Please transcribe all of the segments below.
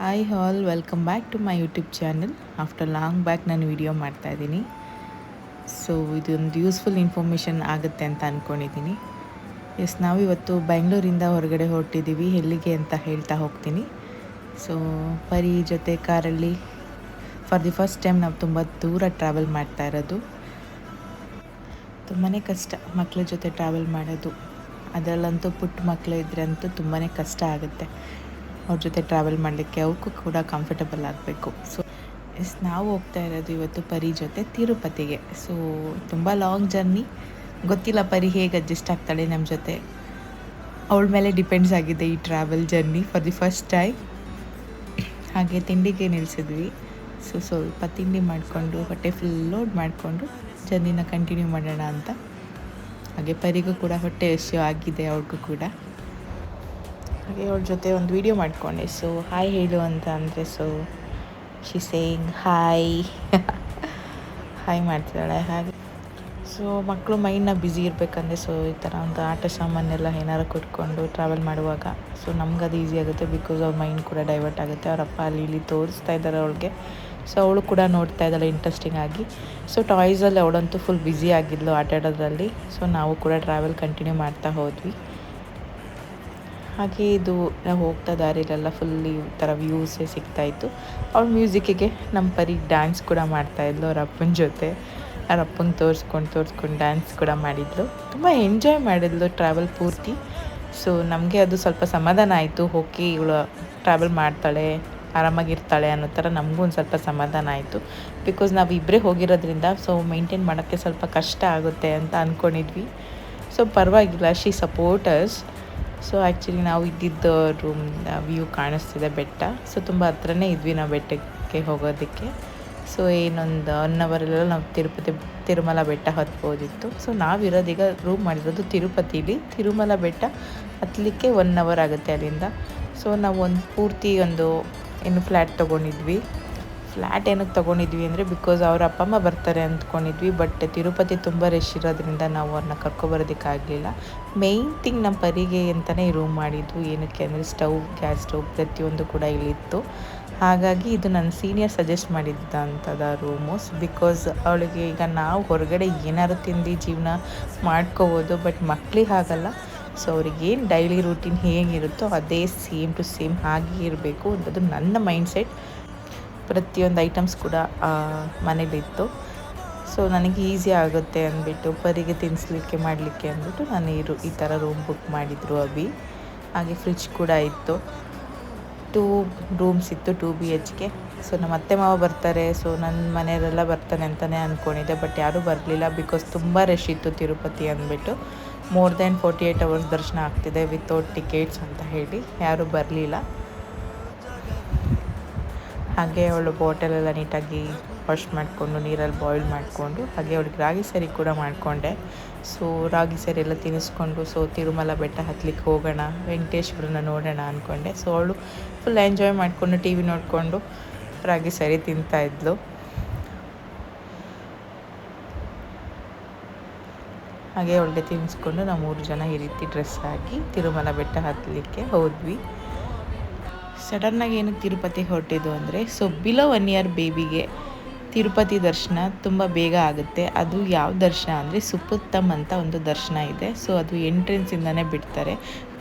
Hi all, welcome back to my YouTube channel. After long back ನಾನು video ಮಾಡ್ತಾಯಿದ್ದೀನಿ. So ಇದೊಂದು useful information ಆಗುತ್ತೆ ಅಂತ ಅಂದ್ಕೊಂಡಿದ್ದೀನಿ. ನಾವಿವತ್ತು ಬೆಂಗಳೂರಿಂದ ಹೊರಗಡೆ ಹೊರಟಿದ್ದೀವಿ. ಎಲ್ಲಿಗೆ ಅಂತ ಹೇಳ್ತಾ ಹೋಗ್ತೀನಿ. ಸೊ ಪರಿ ಜೊತೆ ಕಾರಲ್ಲಿ ಫಾರ್ ದಿ ಫಸ್ಟ್ ಟೈಮ್ ನಾವು ತುಂಬ ದೂರ ಟ್ರಾವೆಲ್ ಮಾಡ್ತಾ ಇರೋದು. ತುಂಬಾ ಕಷ್ಟ ಮಕ್ಕಳ ಜೊತೆ ಟ್ರಾವೆಲ್ ಮಾಡೋದು. ಅದರಲ್ಲಂತೂ ಪುಟ್ಟ ಮಕ್ಕಳು ಇದ್ದರೆ ಅಂತೂ ತುಂಬಾ ಕಷ್ಟ ಆಗುತ್ತೆ ಅವ್ರ ಜೊತೆ ಟ್ರಾವೆಲ್ ಮಾಡಲಿಕ್ಕೆ. ಅವಕ್ಕೂ ಕೂಡ ಕಂಫರ್ಟಬಲ್ ಆಗಬೇಕು. ಸೊ ನಾವು ಹೋಗ್ತಾ ಇರೋದು ಇವತ್ತು ಪರಿ ಜೊತೆ ತಿರುಪತಿಗೆ. ಸೊ ತುಂಬ ಲಾಂಗ್ ಜರ್ನಿ. ಗೊತ್ತಿಲ್ಲ ಪರಿ ಹೇಗೆ ಅಡ್ಜಸ್ಟ್ ಆಗ್ತಾಳೆ ನಮ್ಮ ಜೊತೆ. ಅವಳ ಮೇಲೆ ಡಿಪೆಂಡ್ಸ್ ಆಗಿದೆ ಈ travel journey for the first time. ಹಾಗೆ ತಿಂಡಿಗೆ ನಿಲ್ಲಿಸಿದ್ವಿ. ಸೊ ಸ್ವಲ್ಪ ತಿಂಡಿ ಮಾಡಿಕೊಂಡು ಹೊಟ್ಟೆ ಫುಲ್ ಲೋಡ್ ಮಾಡಿಕೊಂಡು ಜರ್ನಿನ ಕಂಟಿನ್ಯೂ ಮಾಡೋಣ ಅಂತ. ಹಾಗೆ ಪರಿಗೂ ಕೂಡ ಹೊಟ್ಟೆ ಹಸಿವು ಆಗಿದೆ, ಅವ್ರಿಗೂ ಕೂಡ. ಹಾಗೆ ಅವ್ರ ಜೊತೆ ಒಂದು ವಿಡಿಯೋ ಮಾಡಿಕೊಂಡೆ. ಸೊ ಹಾಯ್ ಹೇಳು ಅಂತ ಅಂದರೆ so she saying hi hi ಮಾಡ್ತಿದ್ದಾಳೆ. ಹಾಗೆ ಸೊ ಮಕ್ಕಳು ಮೈಂಡ್ನ ಬ್ಯುಸಿ ಇರಬೇಕಂದ್ರೆ ಸೊ ಈ ಥರ ಒಂದು ಆಟ ಸಾಮಾನೆಲ್ಲ ಏನಾರು ಕೊಟ್ಕೊಂಡು ಟ್ರಾವೆಲ್ ಮಾಡುವಾಗ ಸೊ ನಮ್ಗೆ ಅದು ಈಸಿ ಆಗುತ್ತೆ. ಬಿಕಾಸ್ ಅವ್ರ ಮೈಂಡ್ ಕೂಡ ಡೈವರ್ಟ್ ಆಗುತ್ತೆ. ಅವ್ರ ಅಪ್ಪ ಅಲ್ಲಿ ಇಲ್ಲಿ ತೋರಿಸ್ತಾ ಇದ್ದಾರೆ ಅವಳಿಗೆ. ಸೊ ಅವಳು ಕೂಡ ನೋಡ್ತಾ ಇದ್ದಾಳೆ ಇಂಟ್ರೆಸ್ಟಿಂಗ್ ಆಗಿ. ಸೊ ಟಾಯ್ಸಲ್ಲಿ ಅವಳಂತೂ ಫುಲ್ ಬ್ಯುಸಿ ಆಗಿದ್ಲು ಆಟ ಆಡೋದ್ರಲ್ಲಿ. ಸೊ ನಾವು ಕೂಡ ಟ್ರಾವೆಲ್ ಕಂಟಿನ್ಯೂ ಮಾಡ್ತಾ ಹೋದ್ವಿ. ಹಾಗೆ ಇದು ನಾವು ಹೋಗ್ತಾ ದಾರಿಲೆಲ್ಲ ಫುಲ್ ಈ ಥರ ವ್ಯೂಸೇ ಸಿಗ್ತಾಯಿತ್ತು. ಅವಳು ಮ್ಯೂಸಿಕ್ಕಿಗೆ ನಮ್ಮ ಪರಿ ಡ್ಯಾನ್ಸ್ ಕೂಡ ಮಾಡ್ತಾಯಿದ್ಲು ಅವ್ರ ಅಪ್ಪನ ಜೊತೆ. ಅವ್ರ ಅಪ್ಪಂಗೆ ತೋರಿಸ್ಕೊಂಡು ಡ್ಯಾನ್ಸ್ ಕೂಡ ಮಾಡಿದ್ಲು. ತುಂಬ ಎಂಜಾಯ್ ಮಾಡಿದ್ಲು ಟ್ರಾವೆಲ್ ಪೂರ್ತಿ. ಸೊ ನಮಗೆ ಅದು ಸ್ವಲ್ಪ ಸಮಾಧಾನ ಆಯಿತು. ಹೋಗಿ ಇವಳು ಟ್ರಾವೆಲ್ ಮಾಡ್ತಾಳೆ, ಆರಾಮಾಗಿರ್ತಾಳೆ ಅನ್ನೋ ಥರ ನಮಗೂ ಒಂದು ಸ್ವಲ್ಪ ಸಮಾಧಾನ ಆಯಿತು. ಬಿಕಾಸ್ ನಾವು ಇಬ್ಬರೇ ಹೋಗಿರೋದ್ರಿಂದ ಸೊ ಮೇಂಟೈನ್ ಮಾಡೋಕ್ಕೆ ಸ್ವಲ್ಪ ಕಷ್ಟ ಆಗುತ್ತೆ ಅಂತ ಅಂದ್ಕೊಂಡಿದ್ವಿ. ಸೊ ಪರವಾಗಿಲ್ಲ, ಶಿ ಸಪೋರ್ಟರ್ಸ್. ಸೊ ಆ್ಯಕ್ಚುಲಿ ನಾವು ಇದ್ದಿದ್ದ ರೂಮ್ ವ್ಯೂ ಕಾಣಿಸ್ತಿದೆ ಬೆಟ್ಟ. ಸೊ ತುಂಬ ಹತ್ರನೇ ಇದ್ವಿ ನಾವು ಬೆಟ್ಟಕ್ಕೆ ಹೋಗೋದಕ್ಕೆ. ಸೊ ಏನೊಂದು 1 ಅವರೆಲ್ಲ ನಾವು ತಿರುಮಲ ಬೆಟ್ಟ ಹತ್ಬೋದಿತ್ತು. ಸೊ ನಾವಿರೋದೀಗ ರೂಮ್ ಮಾಡಿರೋದು ತಿರುಪತಿಲಿ. ತಿರುಮಲ ಬೆಟ್ಟ ಹತ್ತಲಿಕ್ಕೆ 1 ಅವರ್ ಆಗುತ್ತೆ ಅಲ್ಲಿಂದ. ಸೊ ನಾವು ಒಂದು ಪೂರ್ತಿ ಏನು ಫ್ಲ್ಯಾಟ್ ತೊಗೊಂಡಿದ್ವಿ. ಫ್ಲ್ಯಾಟ್ ಏನಕ್ಕೆ ತೊಗೊಂಡಿದ್ವಿ ಅಂದರೆ ಬಿಕಾಸ್ ಅವ್ರ ಅಪ್ಪ ಅಮ್ಮ ಬರ್ತಾರೆ ಅಂದ್ಕೊಂಡಿದ್ವಿ. ಬಟ್ ತಿರುಪತಿ ತುಂಬ ರಶ್ ಇರೋದ್ರಿಂದ ನಾವು ಅವ್ರನ್ನ ಕರ್ಕೊಬರೋದಕ್ಕಾಗಲಿಲ್ಲ. ಮೇಯ್ನ್ ಥಿಂಗ್ ನಮ್ಮ ಪರಿಗೆ ಅಂತಲೇ ರೂಮ್ ಮಾಡಿದ್ದು. ಏನಕ್ಕೆ ಅಂದರೆ ಗ್ಯಾಸ್ ಸ್ಟವ್ ಪ್ರತಿಯೊಂದು ಕೂಡ ಇಲ್ಲಿತ್ತು. ಹಾಗಾಗಿ ಇದು ನನ್ನ ಸೀನಿಯರ್ ಸಜೆಸ್ಟ್ ಮಾಡಿದ್ದಂಥದ್ದು ರೂಮು. ಬಿಕಾಸ್ ಅವಳಿಗೆ ಈಗ ನಾವು ಹೊರಗಡೆ ಏನಾದ್ರು ತಿಂದು ಜೀವನ ಮಾಡ್ಕೋಬೋದು, ಬಟ್ ಮಕ್ಕಳಿಗೆ ಹಾಗಲ್ಲ. ಸೊ ಅವ್ರಿಗೇನು ಡೈಲಿ ರೂಟೀನ್ ಹೇಗಿರುತ್ತೋ ಅದೇ ಸೇಮ್ ಟು ಸೇಮ್ ಹಾಗೆ ಇರಬೇಕು ಅನ್ನೋದು ನನ್ನ ಮೈಂಡ್ಸೆಟ್. ಪ್ರತಿಯೊಂದು ಐಟಮ್ಸ್ ಕೂಡ ಮನೇಲಿತ್ತು. ಸೊ ನನಗೆ ಈಸಿ ಆಗುತ್ತೆ ಅಂದ್ಬಿಟ್ಟು ಪರಿಗೆ ತಿನ್ನಿಸ್ಲಿಕ್ಕೆ ಮಾಡಲಿಕ್ಕೆ ಅಂದ್ಬಿಟ್ಟು ನಾನು ಈ ಥರ ರೂಮ್ ಬುಕ್ ಮಾಡಿದ್ರು ಅಭಿ. ಹಾಗೆ ಫ್ರಿಜ್ ಕೂಡ ಇತ್ತು. 2 ರೂಮ್ಸ್ ಇತ್ತು, 2 BHK. ಸೊ ನಮ್ಮ ಅತ್ತೆ ಮಾವ ಬರ್ತಾರೆ, ಸೊ ನನ್ನ ಮನೆಯವರೆಲ್ಲ ಬರ್ತಾರೆ ಅಂತಲೇ ಅಂದ್ಕೊಂಡಿದ್ದೆ. ಬಟ್ ಯಾರೂ ಬರಲಿಲ್ಲ ಬಿಕಾಸ್ ತುಂಬ ರಶ್ ಇತ್ತು ತಿರುಪತಿ ಅಂದ್ಬಿಟ್ಟು. ಮೋರ್ ದ್ಯಾನ್ 48 ಅವರ್ಸ್ ದರ್ಶನ ಆಗ್ತಿದೆ ವಿತೌಟ್ ಟಿಕೆಟ್ಸ್ ಅಂತ ಹೇಳಿ ಯಾರೂ ಬರಲಿಲ್ಲ. ಹಾಗೆ ಅವಳು ಬಾಟಲೆಲ್ಲ ನೀಟಾಗಿ ವಾಶ್ ಮಾಡಿಕೊಂಡು ನೀರಲ್ಲಿ ಬಾಯ್ಲ್ ಮಾಡಿಕೊಂಡು ಹಾಗೆ ಅವಳಿಗೆ ರಾಗಿ ಸರಿ ಕೂಡ ಮಾಡಿಕೊಂಡೆ. ಸೊ ರಾಗಿ ಸರಿ ಎಲ್ಲ ತಿನ್ನಿಸ್ಕೊಂಡು ಸೊ ತಿರುಮಲ ಬೆಟ್ಟ ಹತ್ತಲಿಕ್ಕೆ ಹೋಗೋಣ, ವೆಂಕಟೇಶ್ವರನ ನೋಡೋಣ ಅಂದ್ಕೊಂಡೆ. ಸೊ ಅವಳು ಫುಲ್ ಎಂಜಾಯ್ ಮಾಡಿಕೊಂಡು TV ನೋಡಿಕೊಂಡು ರಾಗಿ ಸರಿ ತಿಂತಾಯಿದ್ಲು. ಹಾಗೆ ಅವಳಿಗೆ ತಿನ್ನಿಸ್ಕೊಂಡು ನಾವು 3 ಜನ ಈ ರೀತಿ ಡ್ರೆಸ್ ಹಾಕಿ ತಿರುಮಲ ಬೆಟ್ಟ ಹತ್ತಲಿಕ್ಕೆ ಹೋದ್ವಿ. ಸಡನ್ನಾಗಿ ಏನಕ್ಕೆ ತಿರುಪತಿಗೆ ಹೊರಟಿದ್ದು ಅಂದರೆ ಸೊ ಬಿಲೋ 1 ಇಯರ್ ಬೇಬಿಗೆ ತಿರುಪತಿ ದರ್ಶನ ತುಂಬ ಬೇಗ ಆಗುತ್ತೆ. ಅದು ಯಾವ ದರ್ಶನ ಅಂದರೆ ಸುಪುತ್ತಮ್ ಅಂತ ಒಂದು ದರ್ಶನ ಇದೆ. ಸೊ ಅದು ಎಂಟ್ರೆನ್ಸಿಂದನೇ ಬಿಡ್ತಾರೆ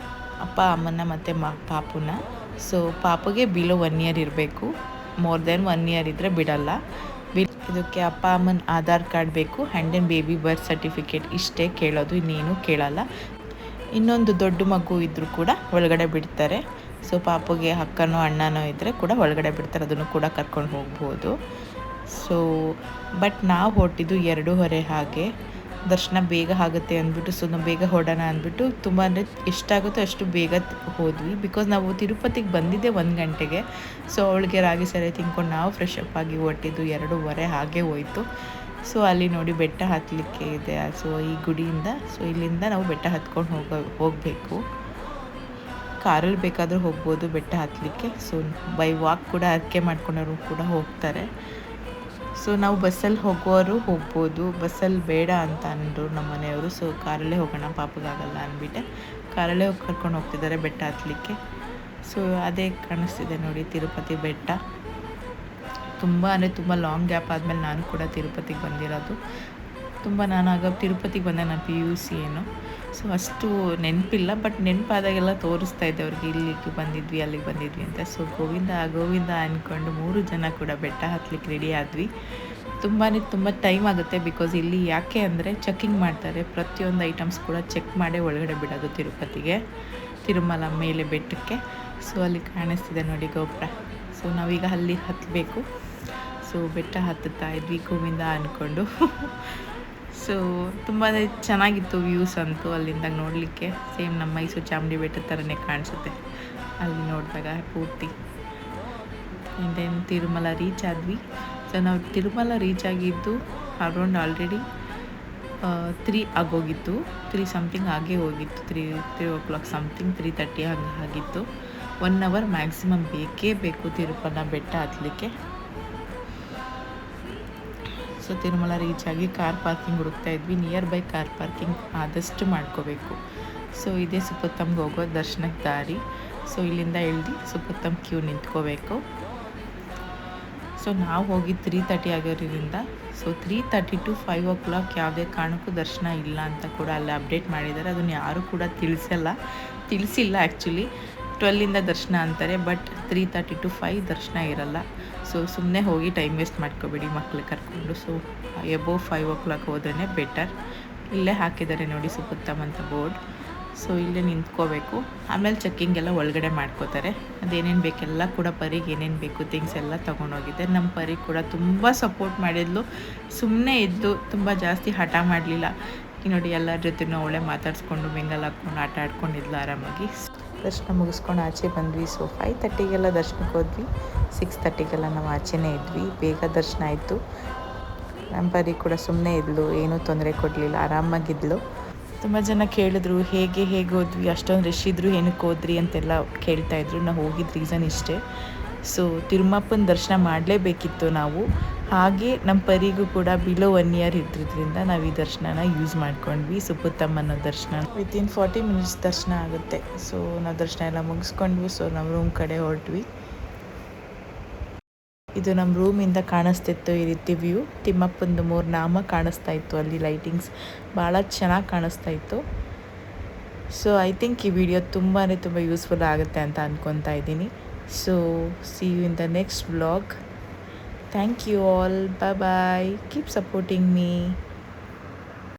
ಅಪ್ಪ ಅಮ್ಮನ ಮತ್ತು ಪಾಪುನ. ಸೊ ಪಾಪುಗೆ ಬಿಲೋ 1 ಇಯರ್ ಇರಬೇಕು. ಮೋರ್ ದೆನ್ 1 ಇಯರ್ ಇದ್ದರೆ ಬಿಡಲ್ಲ. ಇದಕ್ಕೆ ಅಪ್ಪ ಅಮ್ಮನ ಆಧಾರ್ ಕಾರ್ಡ್ ಬೇಕು and then baby birth certificate ಇಷ್ಟೇ ಕೇಳೋದು, ಇನ್ನೇನು ಕೇಳಲ್ಲ. ಇನ್ನೊಂದು ದೊಡ್ಡ ಮಗು ಇದ್ದರೂ ಕೂಡ ಒಳಗಡೆ ಬಿಡ್ತಾರೆ. ಸೊ ಪಾಪುಗೆ ಅಕ್ಕನೋ ಅಣ್ಣನೋ ಇದ್ದರೆ ಕೂಡ ಒಳಗಡೆ ಬಿಡ್ತಾರೆ, ಅದನ್ನು ಕೂಡ ಕರ್ಕೊಂಡು ಹೋಗ್ಬೋದು. ಸೊ ಬಟ್ ನಾವು ಹೊರಟಿದ್ದು 2:30 ಹಾಗೆ. ದರ್ಶನ ಬೇಗ ಆಗುತ್ತೆ ಅಂದ್ಬಿಟ್ಟು ಸೊ ನಾವು ಬೇಗ ಹೊರಡೋಣ ಅಂದ್ಬಿಟ್ಟು ತುಂಬ ಅಂದರೆ ಎಷ್ಟಾಗುತ್ತೋ ಅಷ್ಟು ಬೇಗ ಹೋದ್ವಿ. ಬಿಕಾಸ್ ನಾವು ತಿರುಪತಿಗೆ ಬಂದಿದ್ದೆ 1 ಗಂಟೆಗೆ. ಸೊ ಅವಳಿಗೆ ರಾಗಿ ಸರಿ ತಿನ್ಕೊಂಡು ನಾವು ಫ್ರೆಶ್ ಅಪ್ ಆಗಿ ಹೊರಟಿದ್ದು 2:30 ಹಾಗೆ ಹೋಯಿತು. ಸೊ ಅಲ್ಲಿ ನೋಡಿ ಬೆಟ್ಟ ಹತ್ತಲಿಕ್ಕೆ ಇದೆ. ಸೊ ಈ ಗುಡಿಯಿಂದ ಸೊ ಇಲ್ಲಿಂದ ನಾವು ಬೆಟ್ಟ ಹತ್ಕೊಂಡು ಹೋಗಬೇಕು. ಕಾರಲ್ಲಿ ಬೇಕಾದರೂ ಹೋಗ್ಬೋದು ಬೆಟ್ಟ ಹತ್ತಲಿಕ್ಕೆ. ಸೊ ಬೈ ವಾಕ್ ಕೂಡ ಅರ್ಕೆ ಮಾಡ್ಕೊಂಡವರು ಕೂಡ ಹೋಗ್ತಾರೆ. ಸೊ ನಾವು ಬಸ್ಸಲ್ಲಿ ಹೋಗೋರು ಹೋಗ್ಬೋದು, ಬಸ್ಸಲ್ಲಿ ಬೇಡ ಅಂತ ಅಂದರು ನಮ್ಮ ಮನೆಯವರು. ಸೊ ಕಾರಲ್ಲೇ ಹೋಗೋಣ ಪಾಪಗಾಗಲ್ಲ ಅಂದ್ಬಿಟ್ಟೆ ಕಾರಲ್ಲೇ ಕರ್ಕೊಂಡು ಹೋಗ್ತಿದ್ದಾರೆ ಬೆಟ್ಟ ಹತ್ತಲಿಕ್ಕೆ. ಸೊ ಅದೇ ಕಾಣಿಸ್ತಿದೆ ನೋಡಿ ತಿರುಪತಿ ಬೆಟ್ಟ. ತುಂಬ ಲಾಂಗ್ ಗ್ಯಾಪ್ ಆದಮೇಲೆ ನಾನು ಕೂಡ ತಿರುಪತಿಗೆ ಬಂದಿರೋದು. ನಾನು ಆಗ ತಿರುಪತಿಗೆ ಬಂದೆ, ನಾನು PUC ಏನು, ಸೊ ಅಷ್ಟು ನೆನಪಿಲ್ಲ. ಬಟ್ ನೆನಪಾದಾಗೆಲ್ಲ ತೋರಿಸ್ತಾ ಇದ್ದೆ ಅವ್ರಿಗೆ, ಇಲ್ಲಿಗೆ ಬಂದಿದ್ವಿ ಅಲ್ಲಿಗೆ ಬಂದಿದ್ವಿ ಅಂತ. ಸೊ ಗೋವಿಂದ ಅಂದ್ಕೊಂಡು 3 ಜನ ಕೂಡ ಬೆಟ್ಟ ಹತ್ತಲಿಕ್ಕೆ ರೆಡಿ ಆದ್ವಿ. ತುಂಬ ಟೈಮ್ ಆಗುತ್ತೆ. ಬಿಕಾಸ್ ಇಲ್ಲಿ ಯಾಕೆ ಅಂದರೆ ಚೆಕ್ಕಿಂಗ್ ಮಾಡ್ತಾರೆ, ಪ್ರತಿಯೊಂದು ಐಟಮ್ಸ್ ಕೂಡ ಚೆಕ್ ಮಾಡೇ ಒಳಗಡೆ ಬಿಡೋದು ತಿರುಮಲ ಮೇಲೆ ಬೆಟ್ಟಕ್ಕೆ. ಸೊ ಅಲ್ಲಿ ಕಾಣಿಸ್ತಿದೆ ನೋಡಿ ಗೋಪುರ. ಸೊ ನಾವೀಗ ಅಲ್ಲಿ ಹತ್ತಬೇಕು. ಸೊ ಬೆಟ್ಟ ಹತ್ತುತ್ತಾ ಇದ್ವಿ ಗೋವಿಂದ ಅಂದ್ಕೊಂಡು. ಸೊ ತುಂಬ ಚೆನ್ನಾಗಿತ್ತು ವ್ಯೂಸ್ ಅಂತೂ ಅಲ್ಲಿಂದ ನೋಡಲಿಕ್ಕೆ. ಸೇಮ್ ನಮ್ಮ ಮೈಸೂರು ಚಾಮುಂಡಿ ಬೆಟ್ಟದ ಥರನೇ ಕಾಣಿಸುತ್ತೆ ಅಲ್ಲಿ ನೋಡಿದಾಗ ಪೂರ್ತಿ. ದೆನ್ ತಿರುಮಲ ರೀಚ್ ಆದ್ವಿ. ಸೊ ನಾವು ತಿರುಮಲ ರೀಚ್ ಆಗಿದ್ದು ಅರೌಂಡ್ ಆಲ್ರೆಡಿ 3 ಆಗೋಗಿತ್ತು, 3 ಸಮಥಿಂಗ್ ಆಗೇ ಹೋಗಿತ್ತು, 3 o'clock ಸಮಥಿಂಗ್, 3:30 ಹಂಗೆ ಆಗಿತ್ತು. 1 hour ಮ್ಯಾಕ್ಸಿಮಮ್ ಬೇಕೇ ಬೇಕು ತಿರುಮಲ ಬೆಟ್ಟ ಹತ್ತಲಿಕ್ಕೆ. ಸೊ ತಿರುಮಲ ರೀಚ್ ಆಗಿ ಕಾರ್ ಪಾರ್ಕಿಂಗ್ ಹುಡುಕ್ತಾ ಇದ್ವಿ. ನಿಯರ್ ಬೈ ಕಾರ್ ಪಾರ್ಕಿಂಗ್ ಆದಷ್ಟು ಮಾಡ್ಕೋಬೇಕು. ಸೊ ಇದೇ ಸುಪ್ಪತ್ತಮ್ಗೆ ಹೋಗೋ ದರ್ಶನಕ್ಕೆ ದಾರಿ. ಸೊ ಇಲ್ಲಿಂದ ಇಳ್ದು ಸುಪ್ಪತ್ತಮ್ ಕ್ಯೂ ನಿಂತ್ಕೋಬೇಕು. ಸೊ ನಾವು ಹೋಗಿ 3:30 ಆಗಿರೋದ್ರಿಂದ ಸೊ 3:30 to 5 o'clock ಯಾವುದೇ ಕಾರಣಕ್ಕೂ ದರ್ಶನ ಇಲ್ಲ ಅಂತ ಕೂಡ ಅಲ್ಲಿ ಅಪ್ಡೇಟ್ ಮಾಡಿದ್ದಾರೆ. ಅದನ್ನು ಯಾರೂ ಕೂಡ ತಿಳಿಸಿಲ್ಲ ಆ್ಯಕ್ಚುಲಿ. 12 ದರ್ಶನ ಅಂತಾರೆ, ಬಟ್ 3:30 to 5 ದರ್ಶನ ಇರಲ್ಲ. ಸೊ ಸುಮ್ಮನೆ ಹೋಗಿ ಟೈಮ್ ವೇಸ್ಟ್ ಮಾಡ್ಕೋಬೇಡಿ ಮಕ್ಳು ಕರ್ಕೊಂಡು. ಸೊ ಎಬೋವ್ 5 o'clock ಹೋದ್ರೇ ಬೆಟರ್. ಇಲ್ಲೇ ಹಾಕಿದ್ದಾರೆ ನೋಡಿ ಸುಪ್ಪತ್ತಮ್ ಅಂತ ಬೋರ್ಡ್. ಸೊ ಇಲ್ಲೇ ನಿಂತ್ಕೋಬೇಕು. ಆಮೇಲೆ ಚೆಕ್ಕಿಂಗ್ ಎಲ್ಲ ಒಳಗಡೆ ಮಾಡ್ಕೋತಾರೆ. ಅದೇನೇನು ಬೇಕೆಲ್ಲ ಕೂಡ ಪರಿಗೆ ಏನೇನು ಬೇಕು ಥಿಂಗ್ಸ್ ಎಲ್ಲ ತೊಗೊಂಡೋಗಿದ್ದೆ. ನಮ್ಮ ಪರಿ ಕೂಡ ತುಂಬ ಸಪೋರ್ಟ್ ಮಾಡಿದ್ಲು, ಸುಮ್ಮನೆ ಇದ್ದು, ತುಂಬ ಜಾಸ್ತಿ ಹಠ ಮಾಡಲಿಲ್ಲ. ನೋಡಿ ಎಲ್ಲರ ಜೊತೆನೂ ಅವಳೆ ಮಾತಾಡಿಸ್ಕೊಂಡು ಮಿಂಗಲ್ ಹಾಕ್ಕೊಂಡು ಆಟ ಆಡ್ಕೊಂಡಿದ್ಲು ಆರಾಮಾಗಿ. ದರ್ಶನ ಮುಗಿಸ್ಕೊಂಡು ಆಚೆ ಬಂದ್ವಿ. ಸೊ 5:30ಗೆಲ್ಲ ದರ್ಶನಕ್ಕೆ ಹೋದ್ವಿ. 6:30ಗೆಲ್ಲ ನಾವು ಆಚೆನೇ ಇದ್ವಿ. ಬೇಗ ದರ್ಶನ ಆಯಿತು. ನಮ್ಮ ಪರಿ ಕೂಡ ಸುಮ್ಮನೆ ಇದ್ಲು, ಏನೂ ತೊಂದರೆ ಕೊಡಲಿಲ್ಲ, ಆರಾಮಾಗಿದ್ಲು. ತುಂಬ ಜನ ಕೇಳಿದ್ರು ಹೇಗೆ ಹೋದ್ವಿ, ಅಷ್ಟೊಂದು ರಶ್ ಇದ್ರು ಏನಕ್ಕೆ ಹೋದ್ರಿ ಅಂತೆಲ್ಲ ಕೇಳ್ತಾಯಿದ್ರು. ನಾವು ಹೋಗಿದ್ದ ರೀಸನ್ ಇಷ್ಟೇ. ಸೊ ತಿರುಮಪ್ಪನ ದರ್ಶನ ಮಾಡಲೇಬೇಕಿತ್ತು ನಾವು. ಹಾಗೆ ನಮ್ಮ ಪರಿಗೂ ಕೂಡ ಬಿಲೋ 1 year ಇದ್ದಿದ್ದರಿಂದ ನಾವು ಈ ದರ್ಶನನ ಯೂಸ್ ಮಾಡ್ಕೊಂಡ್ವಿ. ಸುಪ್ಪತ್ತಮ್ಮ ಅನ್ನೋ ದರ್ಶನ ವಿತಿನ್ 40 minutes ದರ್ಶನ ಆಗುತ್ತೆ. ಸೊ ನಾವು ದರ್ಶನ ಎಲ್ಲ ಮುಗಿಸ್ಕೊಂಡ್ವಿ. ಸೊ ನಾವು ರೂಮ್ ಕಡೆ ಹೊರಟ್ವಿ. ಇದು ನಮ್ಮ ರೂಮಿಂದ ಕಾಣಿಸ್ತಿತ್ತು ಈ ರೀತಿ ವ್ಯೂ. ತಿಮ್ಮಪ್ಪಂದು 3 ನಾಮ ಕಾಣಿಸ್ತಾ ಇತ್ತು ಅಲ್ಲಿ. ಲೈಟಿಂಗ್ಸ್ ಭಾಳ ಚೆನ್ನಾಗಿ ಕಾಣಿಸ್ತಾ ಇತ್ತು. ಸೊ ಐ ಥಿಂಕ್ ಈ ವಿಡಿಯೋ ತುಂಬಾ ಯೂಸ್ಫುಲ್ ಆಗುತ್ತೆ ಅಂತ ಅಂದ್ಕೊತಾ ಇದ್ದೀನಿ. So see you in the next vlog. Thank you all. Bye. Keep supporting me.